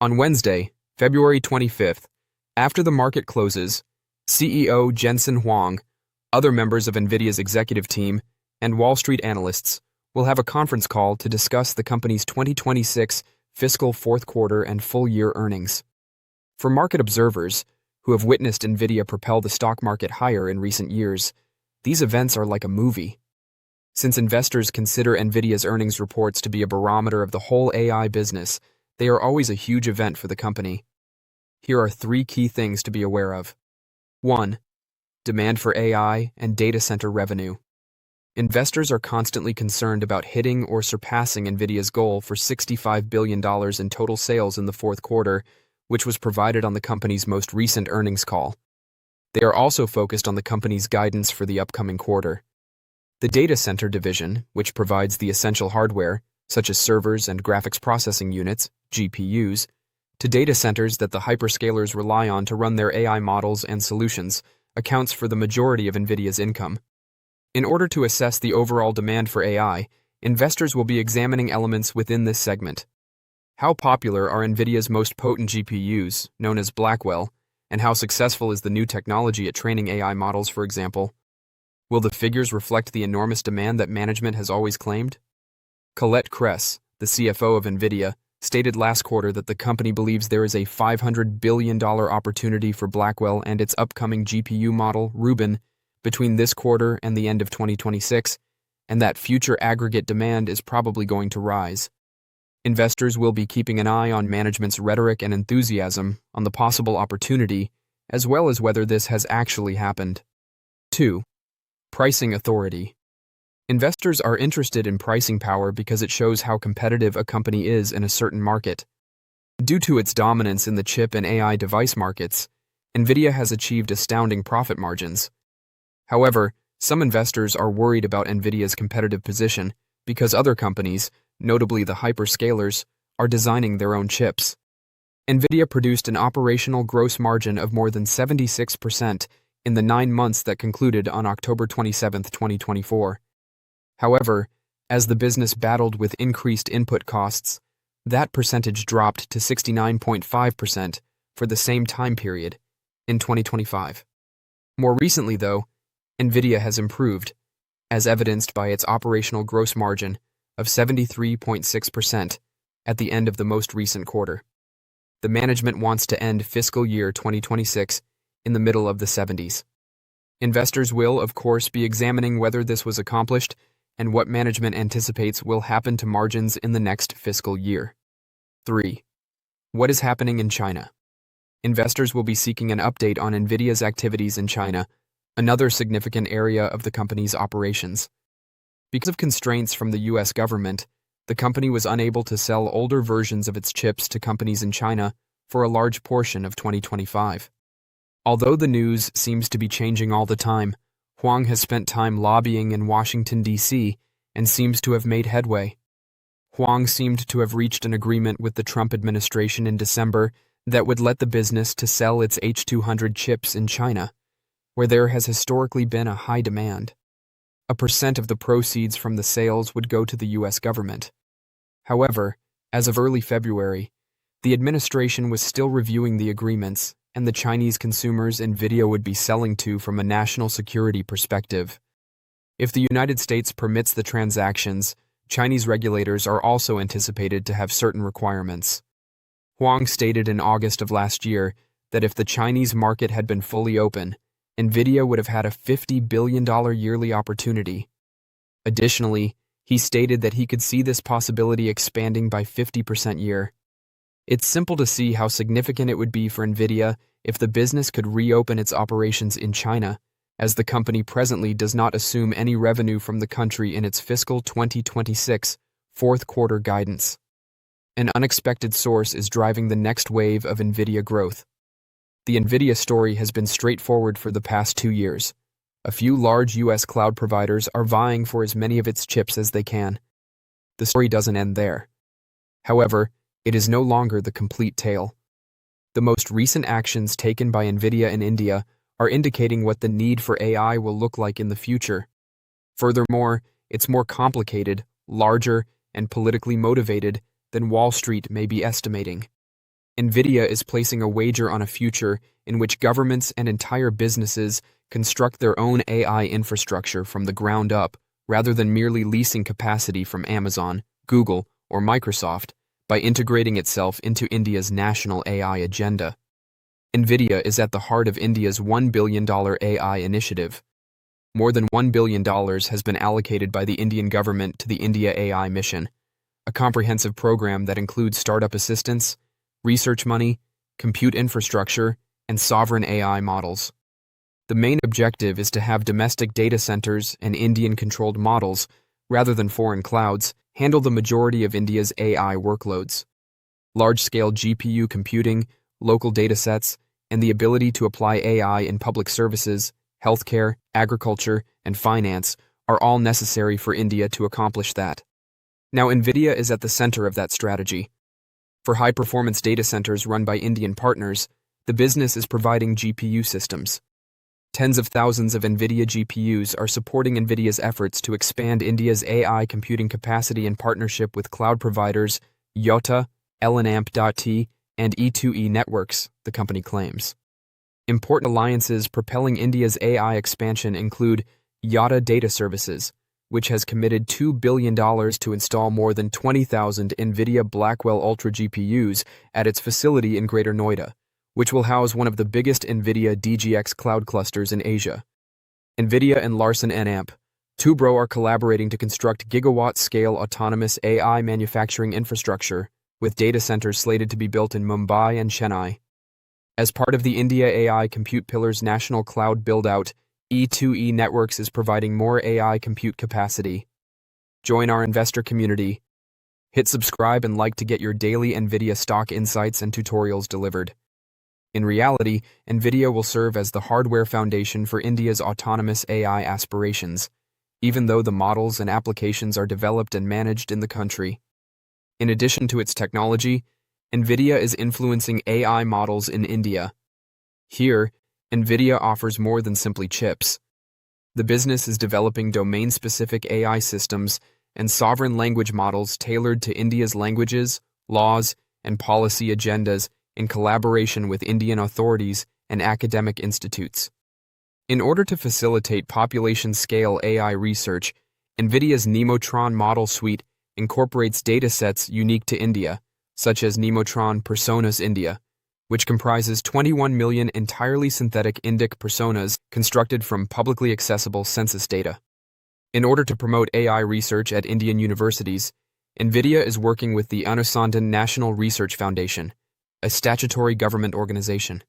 On Wednesday, February 25th, after the market closes, CEO Jensen Huang, other members of Nvidia's executive team, and Wall Street analysts will have a conference call to discuss the company's 2026 fiscal fourth quarter and full-year earnings. For market observers, who have witnessed Nvidia propel the stock market higher in recent years, these events are like a movie. Since investors consider Nvidia's earnings reports to be a barometer of the whole AI business, they are always a huge event for the company. Here are 3 key things to be aware of. 1. Demand for AI and data center revenue. Investors are constantly concerned about hitting or surpassing Nvidia's goal for $65 billion in total sales in the fourth quarter, which was provided on the company's most recent earnings call. They are also focused on the company's guidance for the upcoming quarter. The data center division, which provides the essential hardware, such as servers and graphics processing units, GPUs, to data centers that the hyperscalers rely on to run their AI models and solutions, accounts for the majority of Nvidia's income. In order to assess the overall demand for AI, investors will be examining elements within this segment. How popular are Nvidia's most potent GPUs, known as Blackwell, and how successful is the new technology at training AI models, for example? Will the figures reflect the enormous demand that management has always claimed? Colette Kress, the CFO of Nvidia, stated last quarter that the company believes there is a $500 billion opportunity for Blackwell and its upcoming GPU model, Rubin, between this quarter and the end of 2026, and that future aggregate demand is probably going to rise. Investors will be keeping an eye on management's rhetoric and enthusiasm on the possible opportunity, as well as whether this has actually happened. 2. Pricing authority. Investors are interested in pricing power because it shows how competitive a company is in a certain market. Due to its dominance in the chip and AI device markets, Nvidia has achieved astounding profit margins. However, some investors are worried about Nvidia's competitive position because other companies, notably the hyperscalers, are designing their own chips. Nvidia produced an operational gross margin of more than 76% in the 9 months that concluded on October 27, 2024. However, as the business battled with increased input costs, that percentage dropped to 69.5% for the same time period, in 2025. More recently, though, Nvidia has improved, as evidenced by its operational gross margin of 73.6% at the end of the most recent quarter. The management wants to end fiscal year 2026 in the middle of the 70s. Investors will, of course, be examining whether this was accomplished and what management anticipates will happen to margins in the next fiscal year. 3. What is happening in China? Investors will be seeking an update on Nvidia's activities in China, another significant area of the company's operations. Because of constraints from the U.S. government, the company was unable to sell older versions of its chips to companies in China for a large portion of 2025. Although the news seems to be changing all the time, Huang has spent time lobbying in Washington, D.C., and seems to have made headway. Huang seemed to have reached an agreement with the Trump administration in December that would let the business to sell its H200 chips in China, where there has historically been a high demand. A percent of the proceeds from the sales would go to the U.S. government. However, as of early February, the administration was still reviewing the agreements and the Chinese consumers Nvidia would be selling to from a national security perspective. If the United States permits the transactions, Chinese regulators are also anticipated to have certain requirements. Huang stated in August of last year that if the Chinese market had been fully open, Nvidia would have had a $50 billion yearly opportunity. Additionally, he stated that he could see this possibility expanding by 50% year. It's simple to see how significant it would be for Nvidia if the business could reopen its operations in China, as the company presently does not assume any revenue from the country in its fiscal 2026 fourth quarter guidance. An unexpected source is driving the next wave of Nvidia growth. The Nvidia story has been straightforward for the past 2 years. A few large U.S. cloud providers are vying for as many of its chips as they can. The story doesn't end there. However, it is no longer the complete tale. The most recent actions taken by Nvidia in India are indicating what the need for AI will look like in the future. Furthermore, it's more complicated, larger, and politically motivated than Wall Street may be estimating. Nvidia is placing a wager on a future in which governments and entire businesses construct their own AI infrastructure from the ground up rather than merely leasing capacity from Amazon, Google, or Microsoft by integrating itself into India's national AI agenda. Nvidia is at the heart of India's $1 billion AI initiative. More than $1 billion has been allocated by the Indian government to the India AI mission, a comprehensive program that includes startup assistance, research money, compute infrastructure, and sovereign AI models. The main objective is to have domestic data centers and Indian-controlled models, rather than foreign clouds, handle the majority of India's AI workloads. Large-scale GPU computing, local datasets, and the ability to apply AI in public services, healthcare, agriculture, and finance are all necessary for India to accomplish that. Now, Nvidia is at the center of that strategy. For high-performance data centers run by Indian partners, the business is providing GPU systems. Tens of thousands of Nvidia GPUs are supporting Nvidia's efforts to expand India's AI computing capacity in partnership with cloud providers Yotta, LNAMP.T, and E2E Networks, the company claims. Important alliances propelling India's AI expansion include Yotta Data Services, which has committed $2 billion to install more than 20,000 Nvidia Blackwell Ultra GPUs at its facility in Greater Noida, which will house one of the biggest Nvidia DGX cloud clusters in Asia. Nvidia and Larsen & Amp, Tubro are collaborating to construct gigawatt-scale autonomous AI manufacturing infrastructure, with data centers slated to be built in Mumbai and Chennai. As part of the India AI Compute Pillar's national cloud build-out, E2E Networks is providing more AI compute capacity. Join our investor community. Hit subscribe and like to get your daily Nvidia stock insights and tutorials delivered. In reality, Nvidia will serve as the hardware foundation for India's autonomous AI aspirations, even though the models and applications are developed and managed in the country. In addition to its technology, Nvidia is influencing AI models in India. Here, Nvidia offers more than simply chips. The business is developing domain-specific AI systems and sovereign language models tailored to India's languages, laws, and policy agendas in collaboration with Indian authorities and academic institutes. In order to facilitate population-scale AI research, Nvidia's Nemotron model suite incorporates datasets unique to India, such as Nemotron Personas India, which comprises 21 million entirely synthetic Indic personas constructed from publicly accessible census data. In order to promote AI research at Indian universities, Nvidia is working with the Anusandhan National Research Foundation, a statutory government organization.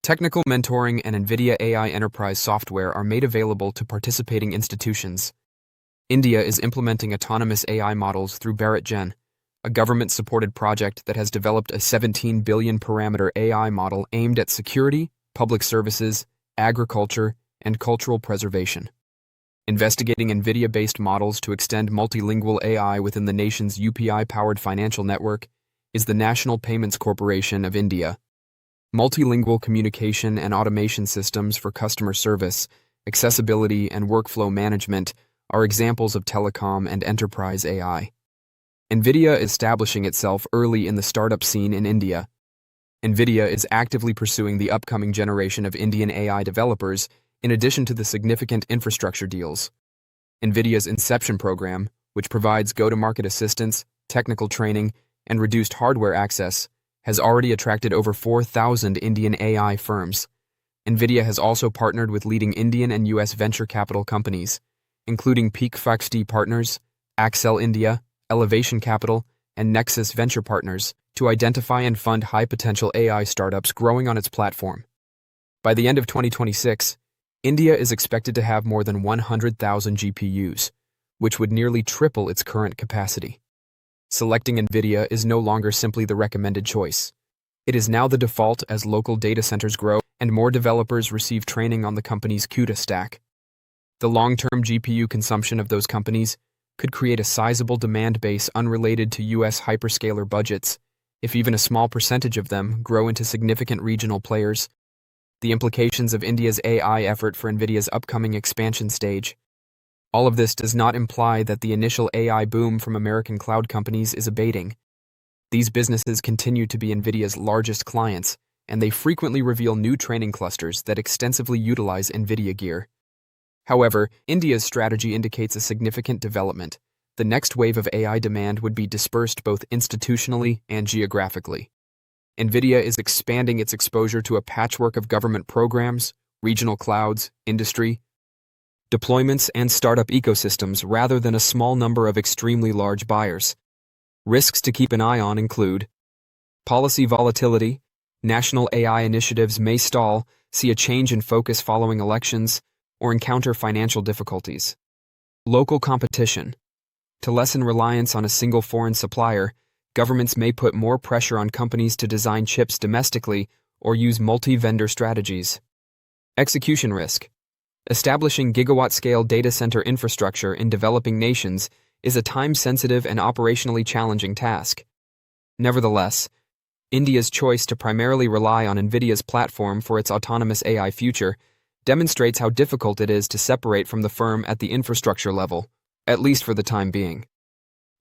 Technical mentoring and Nvidia AI enterprise software are made available to participating institutions. India is implementing autonomous AI models through BharatGen, a government-supported project that has developed a 17 billion parameter AI model aimed at security, public services, agriculture, and cultural preservation. Investigating Nvidia-based models to extend multilingual AI within the nation's UPI-powered financial network is the National Payments Corporation of India. Multilingual communication and automation systems for customer service, accessibility, and workflow management are examples of telecom and enterprise AI. Nvidia is establishing itself early in the startup scene in India. Nvidia is actively pursuing the upcoming generation of Indian AI developers in addition to the significant infrastructure deals. Nvidia's Inception program, which provides go-to-market assistance, technical training, and reduced hardware access, has already attracted over 4,000 Indian AI firms. Nvidia has also partnered with leading Indian and U.S. venture capital companies, including Peak Faxti Partners, Accel India, Elevation Capital, and Nexus Venture Partners, to identify and fund high-potential AI startups growing on its platform. By the end of 2026, India is expected to have more than 100,000 GPUs, which would nearly triple its current capacity. Selecting Nvidia is no longer simply the recommended choice. It is now the default as local data centers grow and more developers receive training on the company's CUDA stack. The long-term GPU consumption of those companies could create a sizable demand base unrelated to U.S. hyperscaler budgets, if even a small percentage of them grow into significant regional players. The implications of India's AI effort for Nvidia's upcoming expansion stage. All of this does not imply that the initial AI boom from American cloud companies is abating. These businesses continue to be NVIDIA's largest clients, and they frequently reveal new training clusters that extensively utilize NVIDIA gear. However, India's strategy indicates a significant development. The next wave of AI demand would be dispersed both institutionally and geographically. NVIDIA is expanding its exposure to a patchwork of government programs, regional clouds, industry deployments, and startup ecosystems rather than a small number of extremely large buyers. Risks to keep an eye on include policy volatility, national AI initiatives may stall, see a change in focus following elections, or encounter financial difficulties. Local competition. To lessen reliance on a single foreign supplier, governments may put more pressure on companies to design chips domestically or use multi-vendor strategies. Execution risk. Establishing gigawatt-scale data center infrastructure in developing nations is a time-sensitive and operationally challenging task. Nevertheless, India's choice to primarily rely on NVIDIA's platform for its autonomous AI future demonstrates how difficult it is to separate from the firm at the infrastructure level, at least for the time being.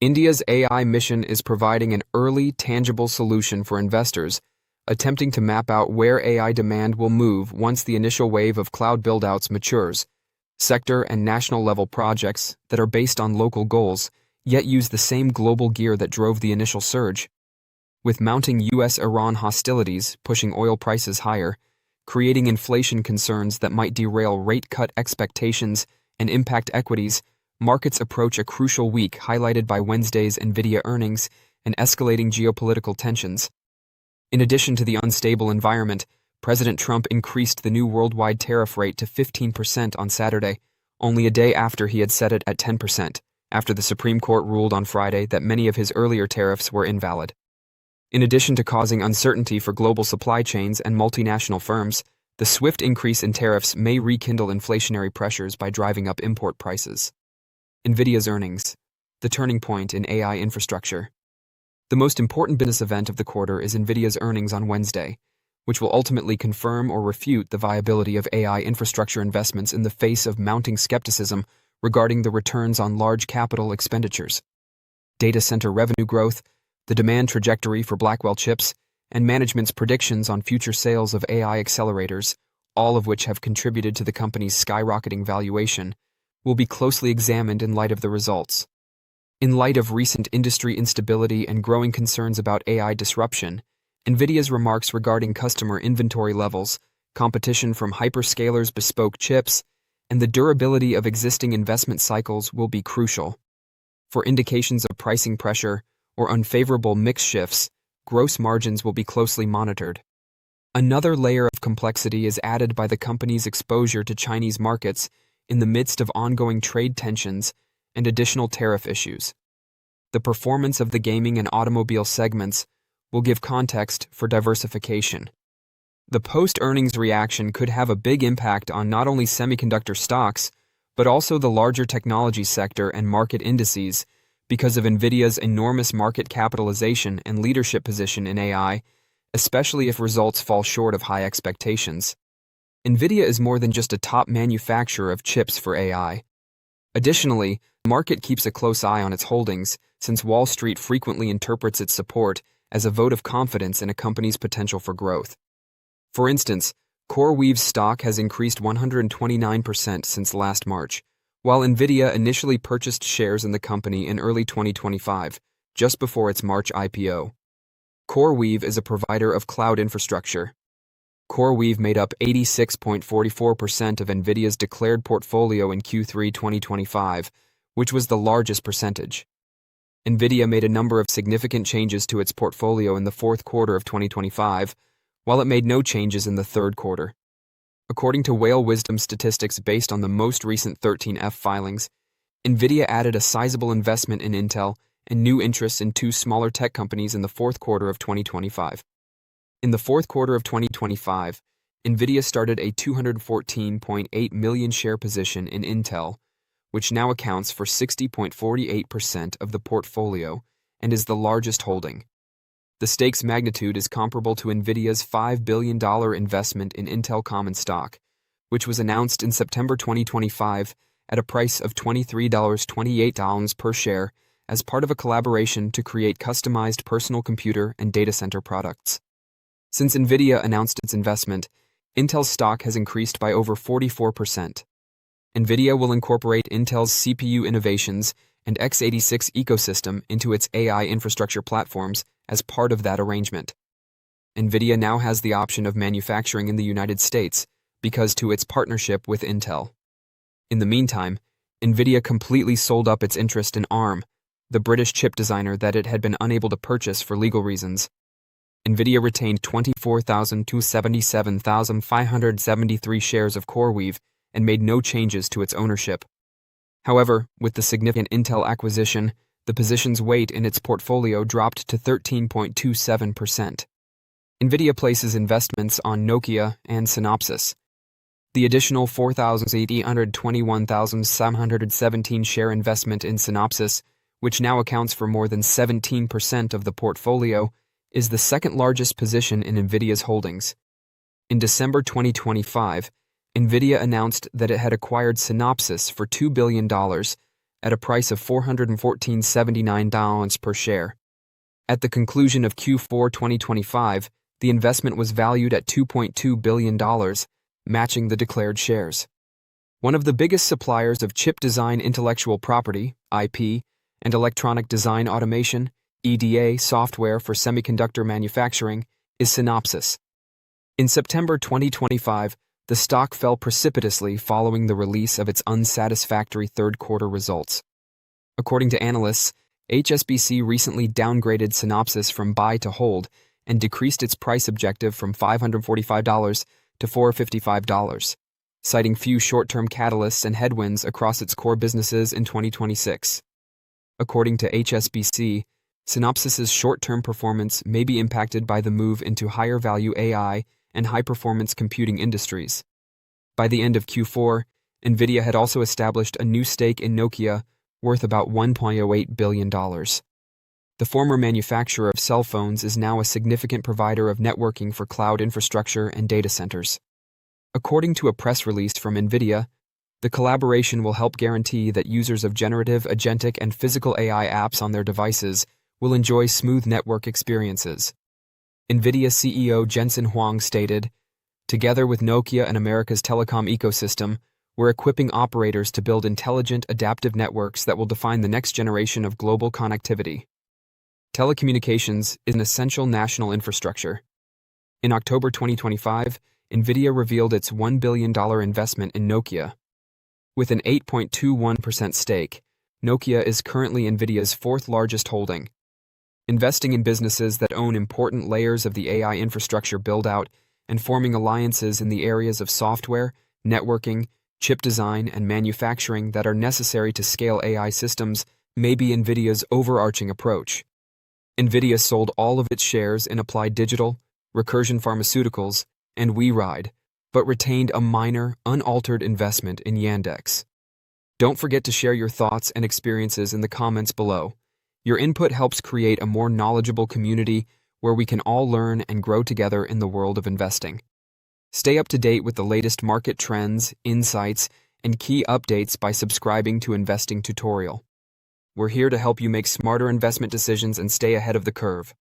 India's AI mission is providing an early, tangible solution for investors, attempting to map out where AI demand will move once the initial wave of cloud build-outs matures. Sector and national-level projects that are based on local goals, yet use the same global gear that drove the initial surge. With mounting US-Iran hostilities pushing oil prices higher, creating inflation concerns that might derail rate cut expectations and impact equities, markets approach a crucial week highlighted by Wednesday's Nvidia earnings and escalating geopolitical tensions. In addition to the unstable environment, President Trump increased the new worldwide tariff rate to 15% on Saturday, only a day after he had set it at 10%, after the Supreme Court ruled on Friday that many of his earlier tariffs were invalid. In addition to causing uncertainty for global supply chains and multinational firms, the swift increase in tariffs may rekindle inflationary pressures by driving up import prices. NVIDIA's earnings, the turning point in AI infrastructure. The most important business event of the quarter is NVIDIA's earnings on Wednesday, which will ultimately confirm or refute the viability of AI infrastructure investments in the face of mounting skepticism regarding the returns on large capital expenditures. Data center revenue growth, the demand trajectory for Blackwell chips, and management's predictions on future sales of AI accelerators, all of which have contributed to the company's skyrocketing valuation, will be closely examined in light of the results. In light of recent industry instability and growing concerns about AI disruption, NVIDIA's remarks regarding customer inventory levels, competition from hyperscalers' bespoke chips, and the durability of existing investment cycles will be crucial. For indications of pricing pressure or unfavorable mix shifts, gross margins will be closely monitored. Another layer of complexity is added by the company's exposure to Chinese markets in the midst of ongoing trade tensions and additional tariff issues. The performance of the gaming and automobile segments will give context for diversification. The post-earnings reaction could have a big impact on not only semiconductor stocks, but also the larger technology sector and market indices because of NVIDIA's enormous market capitalization and leadership position in AI, especially if results fall short of high expectations. NVIDIA is more than just a top manufacturer of chips for AI. Additionally, the market keeps a close eye on its holdings, since Wall Street frequently interprets its support as a vote of confidence in a company's potential for growth. For instance, CoreWeave's stock has increased 129% since last March, while NVIDIA initially purchased shares in the company in early 2025, just before its March IPO. CoreWeave is a provider of cloud infrastructure. CoreWeave made up 86.44% of NVIDIA's declared portfolio in Q3 2025, which was the largest percentage. NVIDIA made a number of significant changes to its portfolio in the fourth quarter of 2025, while it made no changes in the third quarter. According to Whale Wisdom statistics based on the most recent 13F filings, NVIDIA added a sizable investment in Intel and new interests in two smaller tech companies in the fourth quarter of 2025. In the fourth quarter of 2025, NVIDIA started a 214.8 million share position in Intel, which now accounts for 60.48% of the portfolio and is the largest holding. The stake's magnitude is comparable to NVIDIA's $5 billion investment in Intel common stock, which was announced in September 2025 at a price of $23.28 per share as part of a collaboration to create customized personal computer and data center products. Since Nvidia announced its investment, Intel's stock has increased by over 44%. Nvidia will incorporate Intel's CPU innovations and x86 ecosystem into its AI infrastructure platforms as part of that arrangement. Nvidia now has the option of manufacturing in the United States because to its partnership with Intel. In the meantime, Nvidia completely sold up its interest in ARM, the British chip designer that it had been unable to purchase for legal reasons. Nvidia retained 24,277,573 shares of CoreWeave and made no changes to its ownership. However, with the significant Intel acquisition, the position's weight in its portfolio dropped to 13.27%. Nvidia places investments on Nokia and Synopsys. The additional 4,821,717 share investment in Synopsys, which now accounts for more than 17% of the portfolio, is the second largest position in Nvidia's holdings. In December 2025, Nvidia announced that it had acquired Synopsys for $2 billion at a price of $414.79 per share. At the conclusion of Q4 2025, the investment was valued at $2.2 billion, matching the declared shares. One of the biggest suppliers of chip design intellectual property, IP, and electronic design automation, EDA, software for semiconductor manufacturing, is Synopsys. In September 2025, the stock fell precipitously following the release of its unsatisfactory third-quarter results. According to analysts, HSBC recently downgraded Synopsys from buy to hold and decreased its price objective from $545 to $455, citing few short-term catalysts and headwinds across its core businesses in 2026. According to HSBC, Synopsys' short-term performance may be impacted by the move into higher-value AI and high-performance computing industries. By the end of Q4, Nvidia had also established a new stake in Nokia worth about $1.08 billion. The former manufacturer of cell phones is now a significant provider of networking for cloud infrastructure and data centers. According to a press release from Nvidia, the collaboration will help guarantee that users of generative, agentic, and physical AI apps on their devices will enjoy smooth network experiences. Nvidia CEO Jensen Huang stated, "Together with Nokia and America's telecom ecosystem, we're equipping operators to build intelligent, adaptive networks that will define the next generation of global connectivity." Telecommunications is an essential national infrastructure. In October 2025, Nvidia revealed its $1 billion investment in Nokia. With an 8.21% stake, Nokia is currently Nvidia's fourth-largest holding. Investing in businesses that own important layers of the AI infrastructure build-out and forming alliances in the areas of software, networking, chip design, and manufacturing that are necessary to scale AI systems may be Nvidia's overarching approach. Nvidia sold all of its shares in Applied Digital, Recursion Pharmaceuticals, and WeRide, but retained a minor, unaltered investment in Yandex. Don't forget to share your thoughts and experiences in the comments below. Your input helps create a more knowledgeable community where we can all learn and grow together in the world of investing. Stay up to date with the latest market trends, insights, and key updates by subscribing to Investing Tutorial. We're here to help you make smarter investment decisions and stay ahead of the curve.